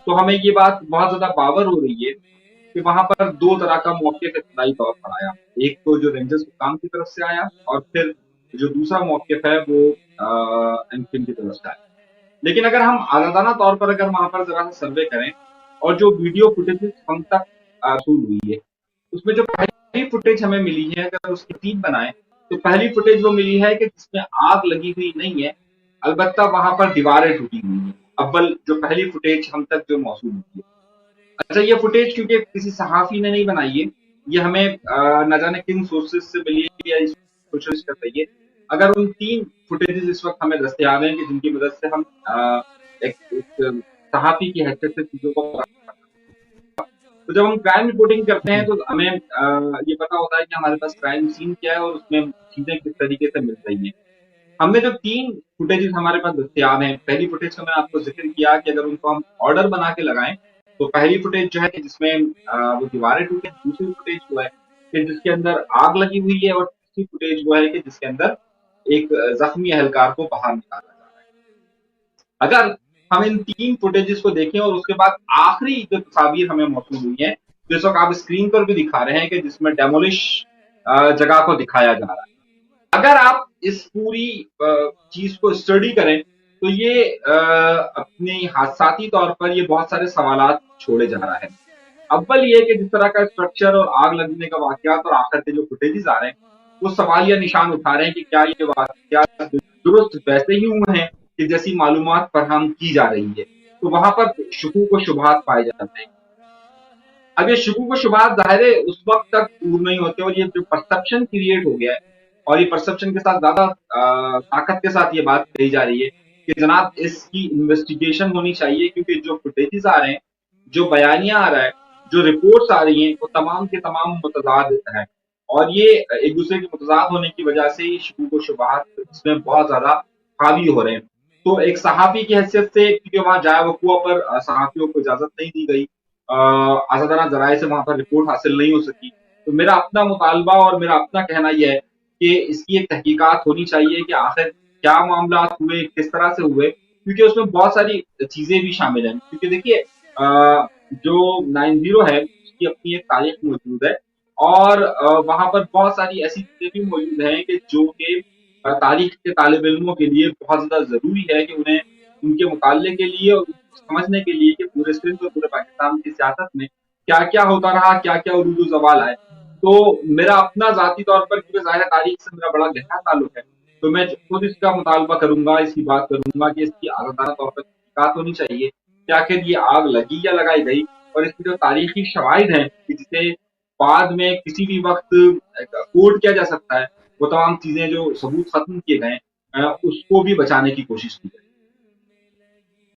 तो हमें ये बात बहुत ज्यादा बावर हो रही है कि वहां पर दो तरह का मौकिफ इब्तदाई तौर पर आया। एक तो जो रेंजर्स हुकाम की तरफ से आया, और फिर जो दूसरा मौकिफ है वो एमकिन की तरफ से आया। लेकिन अगर हम आजादाना तौर पर अगर वहां पर जरा सा सर्वे करें, और जो वीडियो फुटेज हम तक वसूल हुई है, उसमें जो पहली फुटेज हमें मिली है, अगर उसकी तीन बनाए तो पहली फुटेज वो मिली है कि जिसमें आग लगी हुई नहीं है, अलबत्ता वहां पर दीवारें टूटी हुई हैं। अव्वल जो पहली फुटेज हम तक जो मौसूल हुई है। अच्छा, ये फुटेज क्योंकि किसी सहाफी ने नहीं बनाई है, ये हमें न जाने किन सोर्सेज से मिली है या कोशिश कर रही है। अगर उन तीन फुटेजेस इस वक्त हमें दस्तयाब हैं कि जिनकी मदद से हम एक सहाफी की हैसियत से चीजों को, तो जब हम क्राइम रिपोर्टिंग करते हैं جی तो हमें ये पता होता है कि हमारे पास क्राइम सीन क्या है और उसमें चीजें किस तरीके से मिल रही हैं। हमने जो तीन फुटेजेस हमारे पास दस्तयाब हैं, पहली फुटेज का मैंने आपको जिक्र किया कि अगर उनको हम ऑर्डर बना के लगाएं तो पहली फुटेज जो है कि जिसमें वो दीवारें टूटी, दूसरी फुटेज वो है कि जिसके अंदर आग लगी हुई है, और तीसरी फुटेज वो है कि जिसके अंदर एक जख्मी एहलकार को बाहर निकाला जा रहा है। अगर हम इन तीन फुटेजेस को देखें और उसके बाद आखिरी जो तस्वीर हमें मौसूल हुई है, जिस वक्त आप स्क्रीन पर भी दिखा रहे हैं कि जिसमें डेमोलिश जगह को दिखाया जा रहा है, अगर आप इस पूरी चीज को स्टडी करें तो ये अपने हादसाती तौर पर ये बहुत सारे सवालात छोड़े जा रहा है। अव्वल ये कि जिस तरह का स्ट्रक्चर और आग लगने का वाकयात और आखिर के जो फुटेजेस आ रहे हैं, वो सवाल या निशान उठा रहे हैं कि क्या ये वाकयात दुरुस्त वैसे ही हुए हैं कि जैसी मालूमात फराहम की जा रही है। तो वहां पर शुकूक व शुबहात पाए जाते हैं। अब ये शुकूक व शुबहात ज़ाहिर है उस वक्त तक दूर नहीं होते, और ये जो परसेप्शन क्रिएट हो गया है, और ये परसेप्शन के साथ ज्यादा ताकत के साथ ये बात कही जा रही है कि जनाब इसकी इन्वेस्टिगेशन होनी चाहिए, क्योंकि जो फुटेजेस आ रहे हैं, जो बयानियां आ रहा है, जो रिपोर्ट्स आ रही हैं, वो तमाम के तमाम मुतजाद है, और ये एक दूसरे के मुतजाद होने की वजह से ही शुकूक व शुबहात इसमें बहुत ज्यादा हावी हो रहे हैं। तो एक सहाफी की हैसियत से, क्योंकि वहां जाए वकुआ पर सहाफियों को इजाजत नहीं दी गई, आजादाना जराये से वहां पर रिपोर्ट हासिल नहीं हो सकी, तो मेरा अपना मुतालबा और मेरा अपना कहना यह है कि इसकी एक तहकीकात होनी चाहिए कि आखिर क्या मामला हुए, किस तरह से हुए, क्योंकि उसमें बहुत सारी चीजें भी शामिल हैं। क्योंकि देखिए जो 90 है उसकी अपनी एक तारीख मौजूद है, और वहां पर बहुत सारी ऐसी चीजें भी मौजूद हैं कि जो कि तारीख के तालिब इल्मों के लिए बहुत ज्यादा जरूरी है कि उन्हें उनके मुताले के लिए और समझने के लिए कि पूरे सिंध और पूरे पाकिस्तान की सियासत में क्या क्या होता रहा, क्या क्या उरूज जवाल आए। तो मेरा अपना जाती तौर पर, क्योंकि ज़ाहिर है तारीख से मेरा बड़ा गहरा ताल्लुक है, तो मैं खुद इसका मुतालबा करूंगा, इसकी बात करूंगा कि इसकी आज़ादाना तौर पर तहकीकात होनी चाहिए कि आखिर ये आग लगी या लगाई गई, और इसकी जो तारीखी शवाहिद हैं कि जिसे बाद में किसी भी वक्त कोर्ट किया जा सकता है, वो तमाम चीजें जो सबूत खत्म किए गए उसको भी बचाने की कोशिश की जाए।